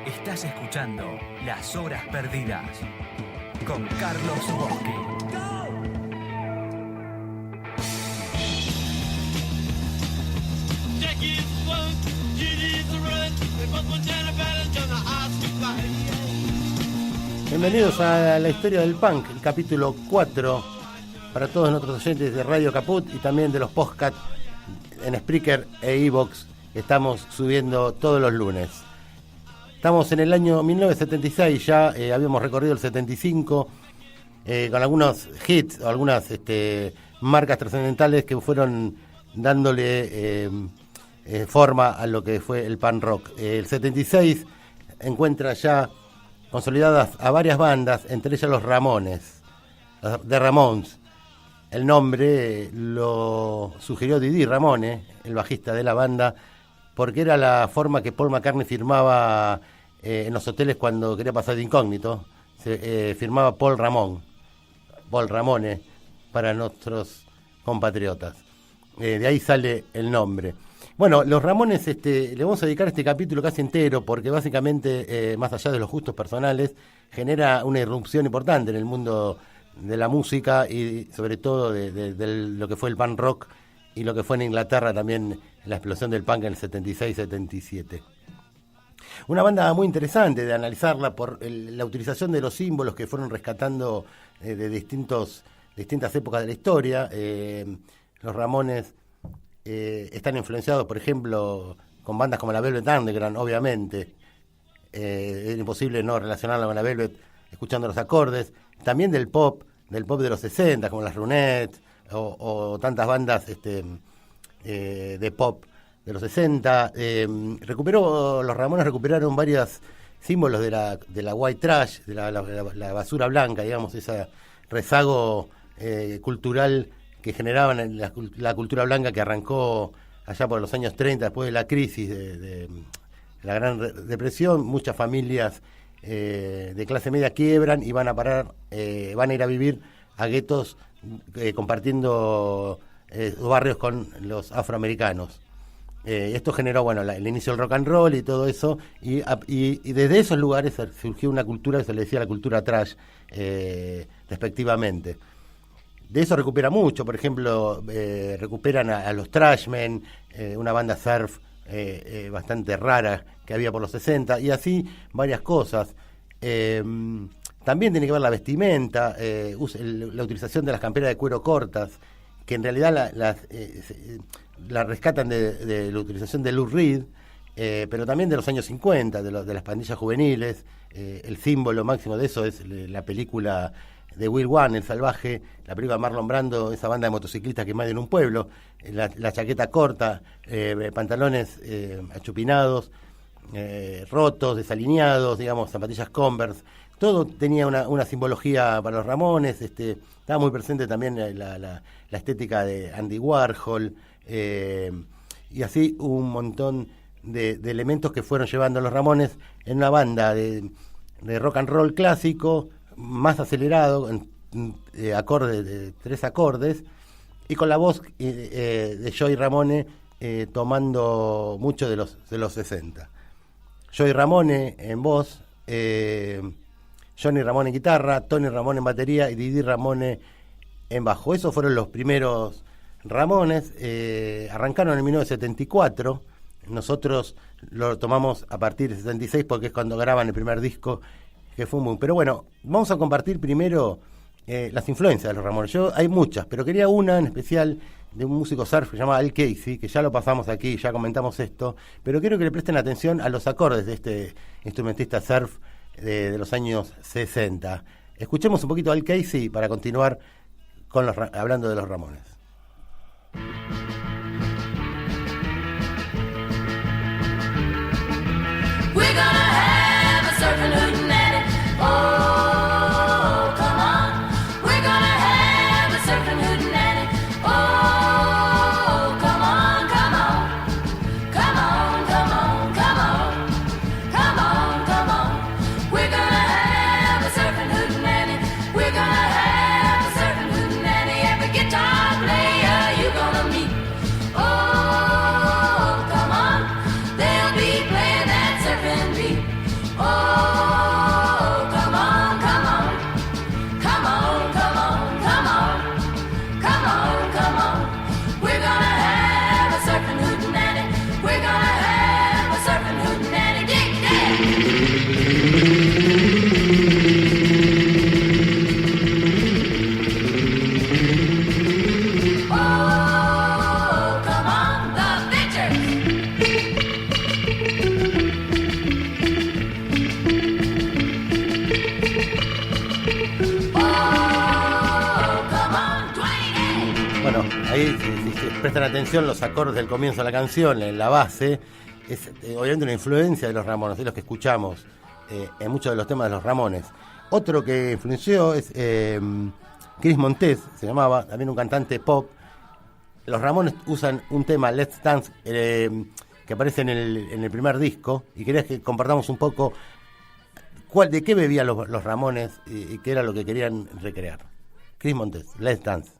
Estás escuchando Las Horas Perdidas con Carlos Bosque. Bienvenidos a la historia del punk, el capítulo 4, para todos nuestros oyentes de Radio Caput y también de los podcasts en Spreaker e iVoox. Estamos subiendo todos los lunes. Estamos en el año 1976, ya habíamos recorrido el 75, con algunos hits, o algunas marcas trascendentales que fueron dándole forma a lo que fue el punk rock. El 76 encuentra ya consolidadas a varias bandas, entre ellas los Ramones, The Ramones. El nombre lo sugirió Didi Ramone, el bajista de la banda, porque era la forma que Paul McCartney firmaba en los hoteles cuando quería pasar de incógnito. Firmaba Paul Ramone para nuestros compatriotas. De ahí sale el nombre. Bueno, los Ramones le vamos a dedicar este capítulo casi entero porque básicamente, más allá de los gustos personales, genera una irrupción importante en el mundo de la música y sobre todo de lo que fue el punk rock y lo que fue en Inglaterra también la explosión del punk en el 76-77. Una banda muy interesante de analizarla por la utilización de los símbolos que fueron rescatando de distintas épocas de la historia. Los Ramones están influenciados, por ejemplo, con bandas como la Velvet Underground, obviamente. Es imposible no relacionarla con la Velvet escuchando los acordes. También del pop de los 60, como las Ronettes o tantas bandas de pop de los 60. Los Ramones recuperaron varios símbolos de la white trash, de la basura blanca, digamos, ese rezago cultural que generaban en la cultura blanca que arrancó allá por los años 30, después de la crisis de la Gran Depresión. Muchas familias de clase media quiebran y van a ir a vivir a guetos compartiendo barrios con los afroamericanos. Esto generó el inicio del rock and roll y todo eso, y desde esos lugares surgió una cultura que se le decía la cultura trash, respectivamente. De eso recupera mucho, por ejemplo, recuperan a los Trashmen, una banda surf bastante rara que había por los 60, y así varias cosas. También tiene que ver la vestimenta, la utilización de las camperas de cuero cortas, que en realidad la rescatan de la utilización de Lou Reed, pero también de los años 50, de las pandillas juveniles. El símbolo máximo de eso es la película de Will One, El Salvaje, la película de Marlon Brando, esa banda de motociclistas que invaden un pueblo, la chaqueta corta, pantalones achupinados, rotos, desalineados, digamos, zapatillas Converse. Todo tenía una simbología para los Ramones. Estaba muy presente también la estética de Andy Warhol, y así un montón de elementos que fueron llevando a los Ramones en una banda de rock and roll clásico, más acelerado, de 3 acordes, y con la voz de Joey Ramone tomando mucho de los 60. Joey Ramone en voz, Johnny Ramone en guitarra, Tony Ramone en batería y Didi Ramone en bajo. Esos fueron los primeros Ramones. Arrancaron en 1974. Nosotros lo tomamos a partir de 76 porque es cuando graban el primer disco, que fue muy... Pero bueno, vamos a compartir primero las influencias de los Ramones. Hay muchas, pero quería una en especial de un músico surf que se llama Al Casey, que ya lo pasamos aquí, ya comentamos esto, pero quiero que le presten atención a los acordes de este instrumentista surf de los años 60. Escuchemos un poquito a Al Casey para continuar hablando de los Ramones. We're gonna have a surfing hootenanny. Oh, come on. We're gonna have a surfing hootenanny. Oh, come on, come on. Come on, come on, come on. Come on, come on. We're gonna have a surfing hootenanny. We're gonna have a surfing hootenanny. Every guitar player Oh, come on, come on. Come on, come on, come on. Come on, come on. We're gonna have a surfing hootenanny. We're gonna have a surfing hootenanny. Dig that. Oh, come on, the Ventures. Oh, come on, Dwayne. Bueno, ahí si prestan atención los acordes del comienzo de la canción, en la base, es obviamente una influencia de los Ramones, de los que escuchamos en muchos de los temas de los Ramones. Otro que influenció es Chris Montes, se llamaba, también un cantante pop. Los Ramones usan un tema, Let's Dance, que aparece en el primer disco, y quería que compartamos un poco de qué bebían los Ramones y qué era lo que querían recrear. Chris Montes, Let's Dance.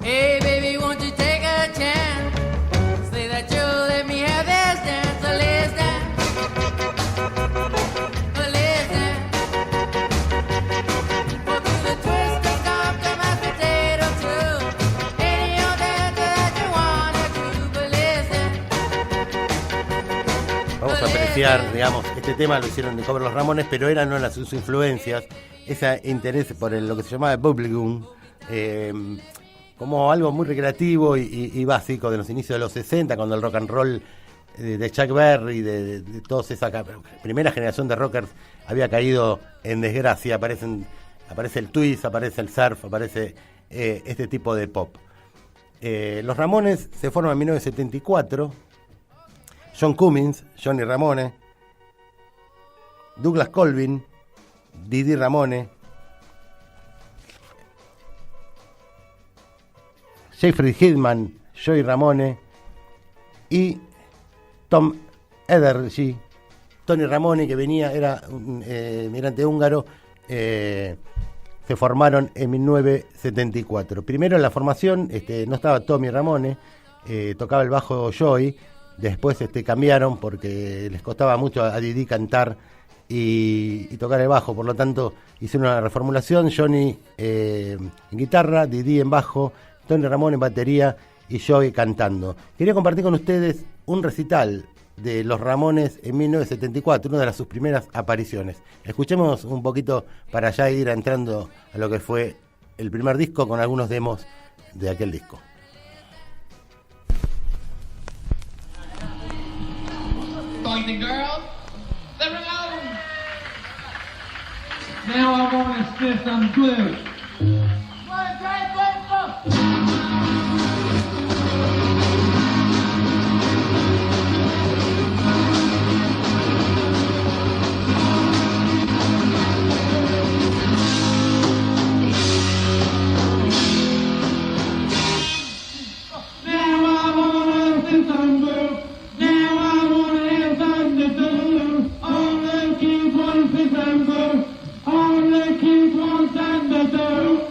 Hey, baby, won't you take a chance? Say that you'll let me have this dance. So let's dance. So let's dance. Go through the twist, the stomp, the mashed potato too. Any old dance that you wanna do, but listen. Vamos a apreciar, digamos, este tema lo hicieron de cover los Ramones, pero eran no sus influencias, ese interés por lo que se llamaba bubblegum, como algo muy recreativo y básico de los inicios de los 60, cuando el rock and roll de Chuck Berry, de toda esa primera generación de rockers había caído en desgracia. Aparece el twist, aparece el surf, aparece este tipo de pop. Los Ramones se forman en 1974. John Cummins, Johnny Ramone, Douglas Colvin, Didi Ramone, Jeffrey Hillman, Joey Ramone y Tom Edergy. Tony Ramone, que era un migrante húngaro, se formaron en 1974. Primero en la formación no estaba Tommy Ramone, tocaba el bajo Joey. Después cambiaron porque les costaba mucho a Didi cantar y tocar el bajo, por lo tanto hicieron una reformulación. Johnny en guitarra, Didi en bajo, Tony Ramone en batería y Joey cantando. Quería compartir con ustedes un recital de los Ramones en 1974, una de sus primeras apariciones. Escuchemos un poquito para ya ir entrando a lo que fue el primer disco con algunos demos de aquel disco. Like the girls, they're alone. Now I want to spit some blues. One, two, 3, 4. Now I want to spit some blues. Now I want to have something to do. All the kids want to spit some blues. All the kids want something to do.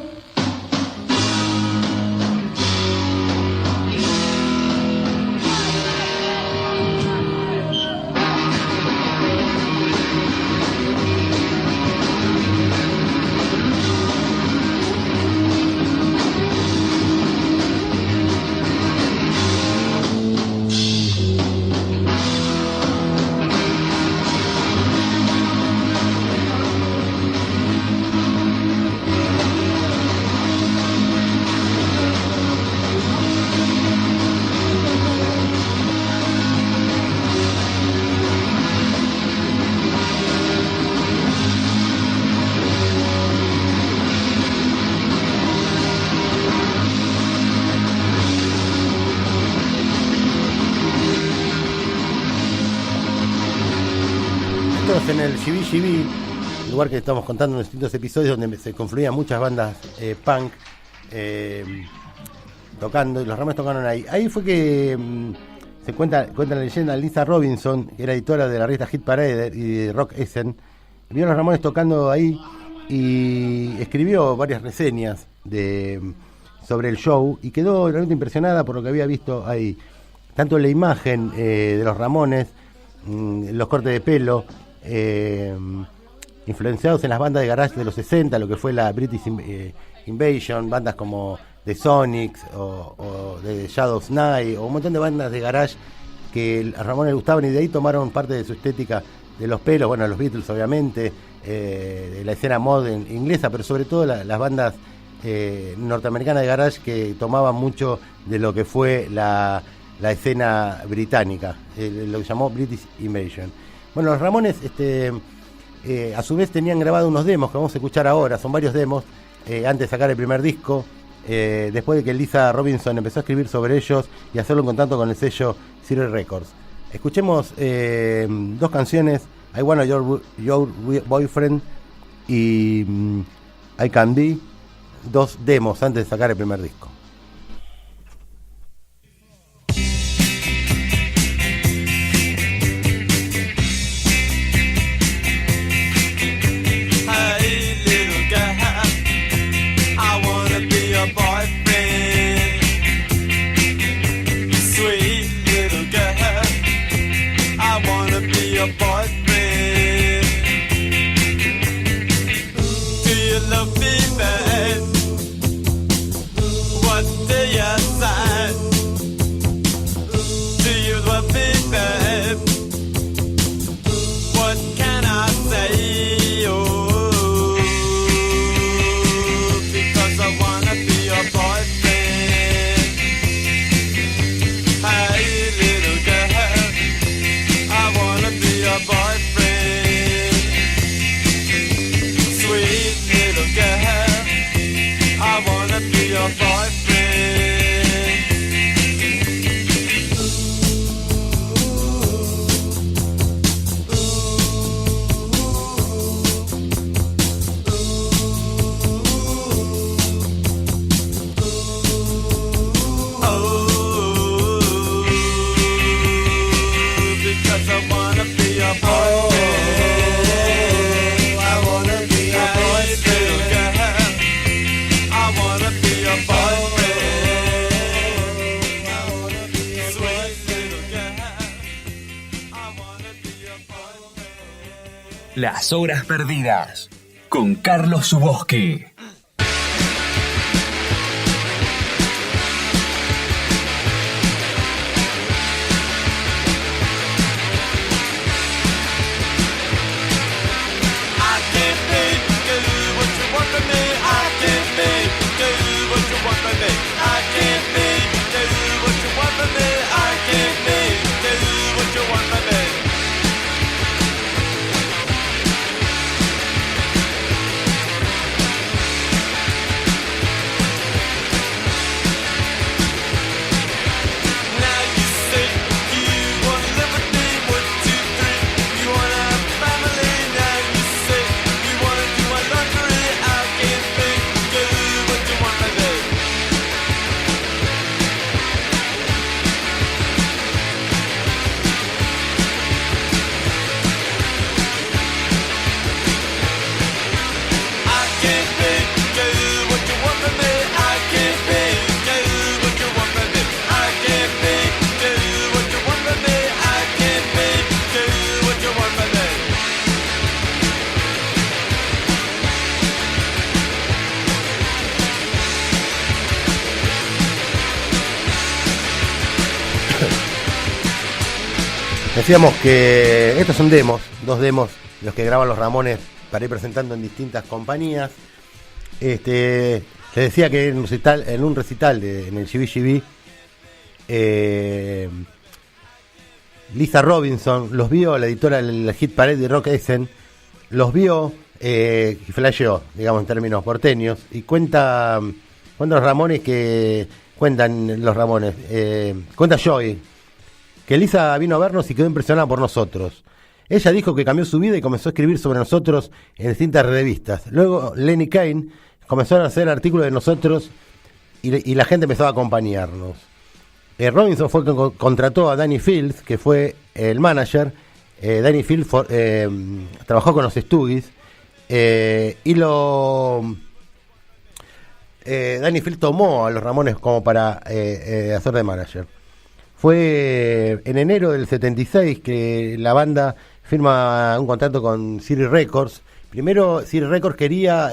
En el GBGB, lugar que estamos contando en distintos episodios donde se confluían muchas bandas punk tocando, y los Ramones tocaron ahí. Ahí fue que se cuenta la leyenda. Lisa Robinson, que era editora de la revista Hit Parade y de Rock Essen, vio a los Ramones tocando ahí y escribió varias reseñas de sobre el show y quedó realmente impresionada por lo que había visto ahí. Tanto la imagen de los Ramones, los cortes de pelo, influenciados en las bandas de garage de los 60, lo que fue la British Invasion, bandas como The Sonics o The Shadows Night, o un montón de bandas de garage que a Ramones le gustaban, y de ahí tomaron parte de su estética de los pelos, bueno, los Beatles obviamente, de la escena mod inglesa, pero sobre todo las bandas norteamericanas de garage que tomaban mucho de lo que fue la escena británica, lo que llamó British Invasion. Bueno, los Ramones a su vez tenían grabado unos demos que vamos a escuchar ahora, son varios demos, antes de sacar el primer disco, después de que Lisa Robinson empezó a escribir sobre ellos y hacerlo en contacto con el sello Sire Records. Escuchemos dos canciones, I Wanna Your Boyfriend y I Can Be, dos demos antes de sacar el primer disco. Las horas perdidas con Carlos Zuboski. Decíamos que estos son demos, dos demos, los que graban los Ramones para ir presentando en distintas compañías. Les decía que en un recital en el GBGB, Lisa Robinson los vio, la editora de la Hit Parade de Rock Essen, los vio y flasheó, digamos en términos porteños, y cuentan los Ramones cuenta Joy, que Lisa vino a vernos y quedó impresionada por nosotros. Ella dijo que cambió su vida y comenzó a escribir sobre nosotros en distintas revistas. Luego Lenny Kane comenzó a hacer artículos de nosotros y la gente empezó a acompañarnos. Robinson fue quien contrató a Danny Fields, que fue el manager. Danny Fields trabajó con los Stooges y Danny Field tomó a los Ramones como para hacer de manager. Fue en enero del 76 que la banda firma un contrato con City Records. Primero City Records quería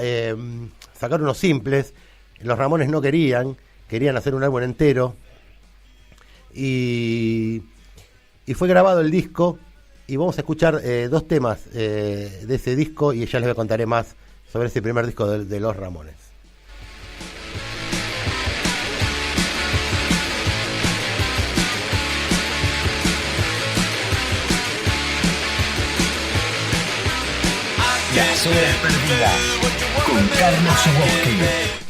sacar unos simples, los Ramones no querían hacer un álbum entero, y fue grabado el disco, y vamos a escuchar 2 temas de ese disco, y ya les contaré más sobre ese primer disco de los Ramones. Las horas perdidas con Carlos Bosque.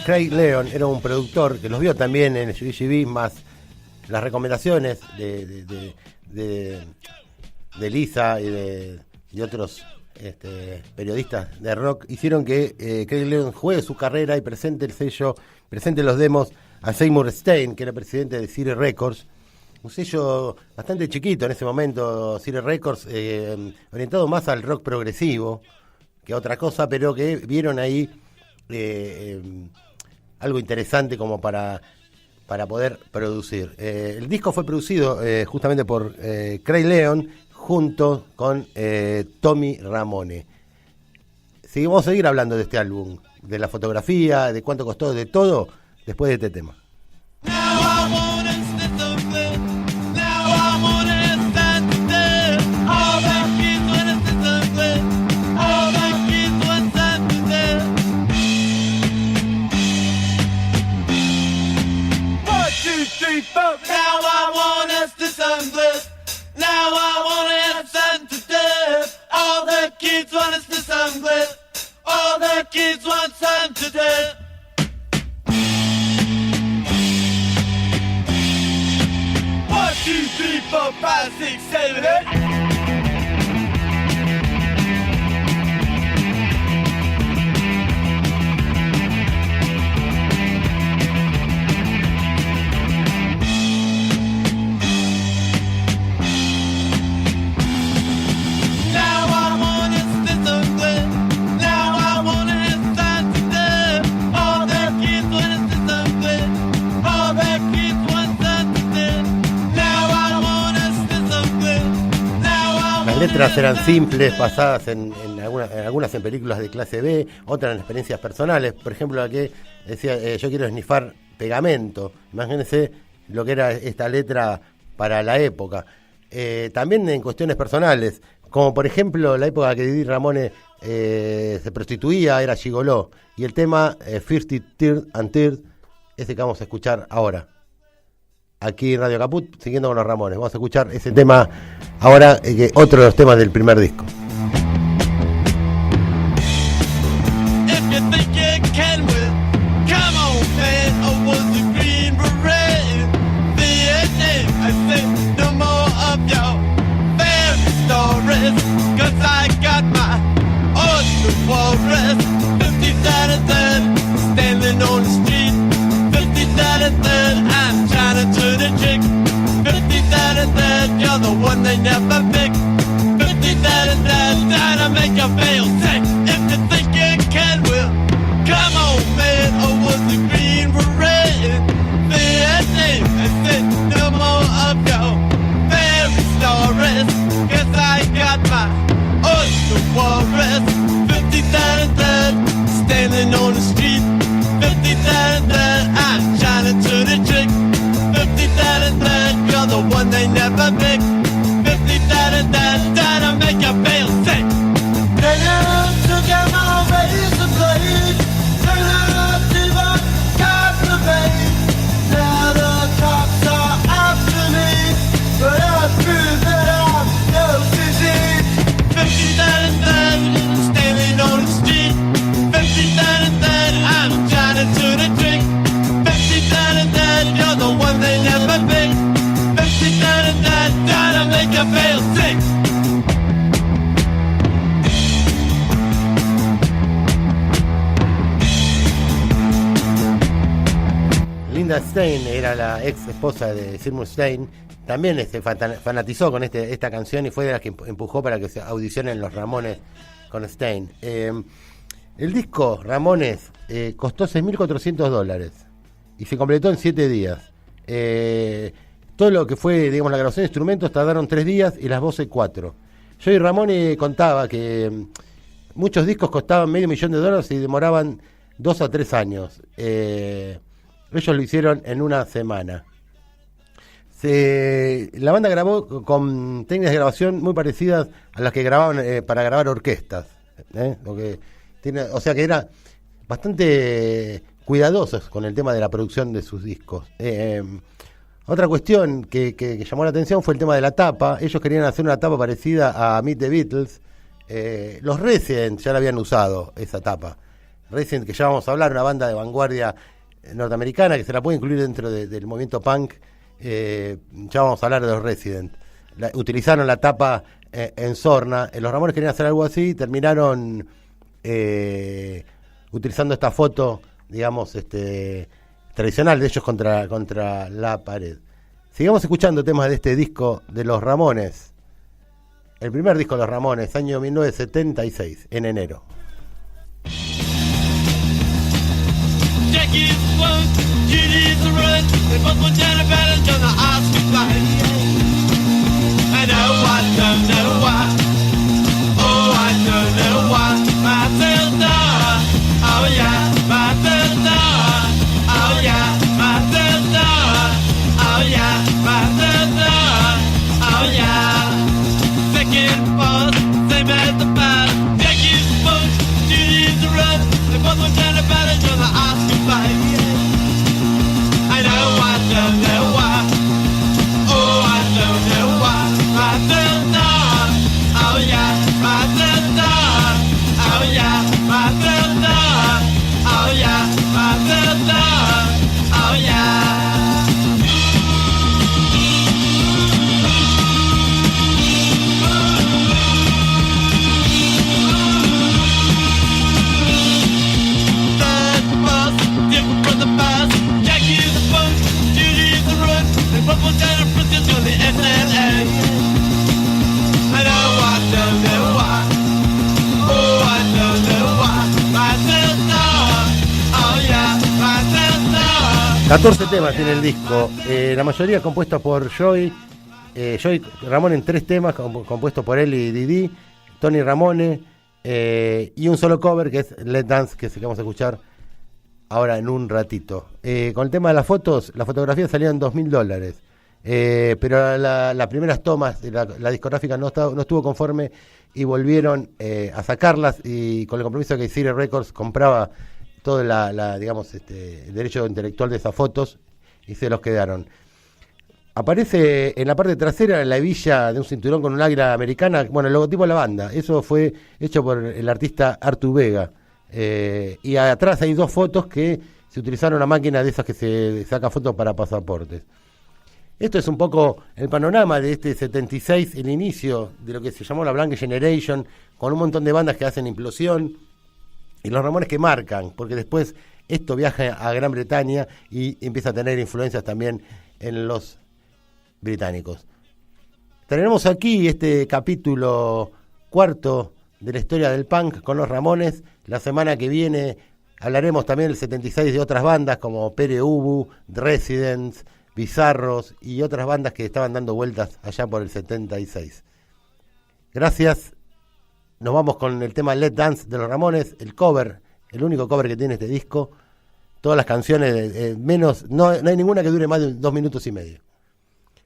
Craig Leon era un productor que los vio también en GGB, más las recomendaciones de Lisa y de otros periodistas de rock hicieron que Craig Leon juegue su carrera y presente los demos a Seymour Stein, que era presidente de City Records, un sello bastante chiquito en ese momento, City Records, orientado más al rock progresivo que a otra cosa, pero que vieron ahí algo interesante como para poder producir. El disco fue producido justamente por Craig Leon junto con Tommy Ramone. Vamos a seguir hablando de este álbum, de la fotografía, de cuánto costó, de todo, después de este tema. Now I wanna see some bliss. Now I wanna have something to do. All the kids wanna see some bliss. All the kids want something to do. 1, 2, 3, 4, 5, 6, 7, 8. Las letras eran simples, basadas en algunas en películas de clase B, otras en experiencias personales. Por ejemplo, la que decía, yo quiero esnifar pegamento. Imagínense lo que era esta letra para la época. También en cuestiones personales, como por ejemplo la época que Didi Ramone se prostituía, era gigoló. Y el tema Thirsty Tears and Tears, ese que vamos a escuchar ahora. aquí en Radio Caput, siguiendo con los Ramones. Vamos a escuchar ese tema ahora, otro de los temas del primer disco. If you think you can win, come on, man. I was a green beret. Vietnam, I said no more of your fairy stories, 'cause I got my own walrus. 50,000 standing on the street. 50,000, I'm trying to turn a trick. 50,000, you're the one they never pick. 50,000, trying to make you feel sick. If you think you can, well, come on, man. I was a green beret. Vietnam, I said no more of your fairy stories, 'cause I got my own walrus. 50,000 standing on the street. 50,000, I'm trying to turn a trick. 50,000, you're the one they never pick. 50,000, trying to make you feel sick. Turn up to get my razor blade. Turn up to the top of the vein. Now the cops are after me, but I prove that I'm no disease. 50,000 standing on the street. 50,000, I'm trying to turn a trick. 50,000, you're the one they never pick. 50,000, trying to make you feel sick. Linda Stein era la ex esposa de Seymour Stein. También fanatizó con esta canción y fue de las que empujó para que se audicionen los Ramones con Stein. El disco Ramones costó $6.400 y se completó en 7 días. Todo lo que fue, digamos, la grabación de instrumentos tardaron 3 días y las voces 4. Joey Ramone contaba que muchos discos costaban $500,000 y demoraban 2 a 3 años. Ellos lo hicieron en una semana. La banda grabó con técnicas de grabación muy parecidas a las que grababan para grabar orquestas. O sea que era bastante cuidadosos con el tema de la producción de sus discos. Otra cuestión que llamó la atención fue el tema de la tapa. Ellos querían hacer una tapa parecida a Meet the Beatles. Los Resident ya la habían usado, esa tapa. Resident, que ya vamos a hablar, una banda de vanguardia norteamericana que se la puede incluir dentro del movimiento punk. Ya vamos a hablar de los Resident. Utilizaron la tapa en Sorna. Los Ramones querían hacer algo así, terminaron utilizando esta foto, digamos, tradicional de ellos contra la pared. Sigamos escuchando temas de este disco de los Ramones. El primer disco de los Ramones, año 1976, en enero. Jackie's one, Judy's a run. They both went down a battle, gonna ask goodbye. I don't know why. Oh, I don't know why. Matilda, oh yeah, Matilda, oh yeah, Matilda, oh yeah, Matilda, oh yeah. Second boss, same as the past. Jackie's one, Judy's a run. They both went down a battle, gonna ask goodbye. I don't know why. Oh, I don't know why. Matilda, oh yeah, Matilda, oh yeah, Matilda, oh yeah, Matilda, oh yeah. That was different from the past. Jackie's the fun, Judy's the run. They both went down a princess on the SLA. I don't know why. Oh, I don't know why. Matilda, oh yeah, Matilda. 14 temas tiene el disco, la mayoría compuestos por Joey Ramone en 3 temas, compuestos por él y Didi, Tony Ramone, y un solo cover que es Let's Dance, que vamos a escuchar ahora en un ratito. Con el tema de las fotos, las fotografías salían $2.000, pero las primeras tomas de la discográfica no estuvo conforme y volvieron a sacarlas, y con el compromiso que Sire Records compraba todo digamos, el derecho intelectual de esas fotos y se los quedaron. aparece en la parte trasera la hebilla de un cinturón con un águila americana, bueno, el logotipo de la banda. Eso fue hecho por el artista Artu Vega. Y atrás hay 2 fotos que se utilizaron una máquina de esas que se saca fotos para pasaportes. Esto es un poco el panorama de este 76, el inicio de lo que se llamó la Blank Generation, con un montón de bandas que hacen implosión y los Ramones que marcan, porque después esto viaja a Gran Bretaña y empieza a tener influencias también en los británicos. Tenemos aquí este capítulo 4 de la historia del punk con los Ramones. La semana que viene hablaremos también del 76 de otras bandas como Pere Ubu, Residents, Bizarros y otras bandas que estaban dando vueltas allá por el 76. Gracias. Nos vamos con el tema Let's Dance de los Ramones, el cover, el único cover que tiene este disco. Todas las canciones, no hay ninguna que dure más de 2 minutos y medio.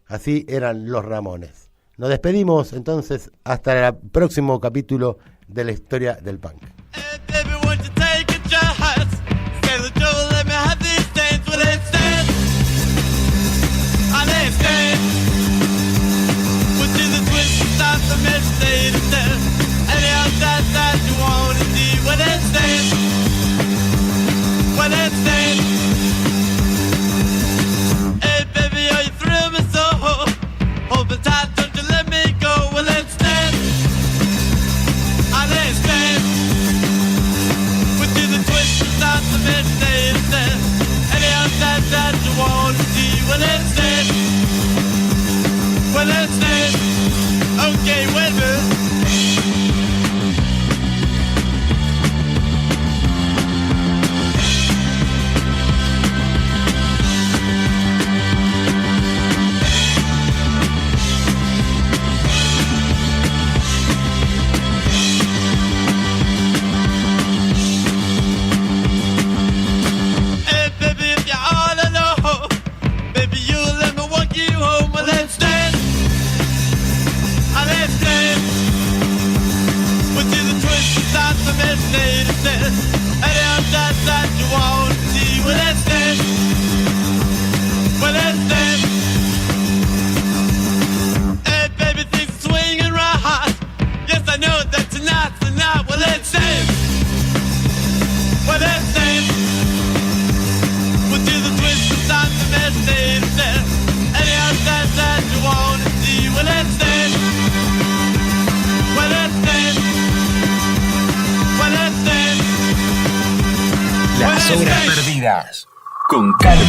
Así eran los Ramones. Nos despedimos entonces hasta el próximo capítulo de la historia del punk. Hey, baby, won't you take a chance? Say the trouble, let me have these things. Well, let's dance. Let's dance. We'll do the twist and stop the mistake and dance. Any else that you want to do. Well, let's dance. Well, let's dance. Hey, baby, are you thrill me so? Hold me tight, don't you let me go. Well, let's dance. Let's dance. We'll do the twist and stop the mistake and dance. Any else that you want to do. Well, let's dance. Well, let's dance. Okay, wait a minute. Hey, baby, if you ought to know, baby, you let me walk you home. Well, let's dance. Let's dance. We'll do the twist and stop the midnight and dance. Any else that you want to see. Well, let's dance. Well, let's dance. Hey, baby, things are swinging right. Yes, I know that tonight's the night. Well, let's dance. Well, let's dance. We'll do the twist and stop the midnight and dance. Any else that you want to see. Well, let's dance. Well, let's dance. Well, let's dance. Las horas perdidas con Carlos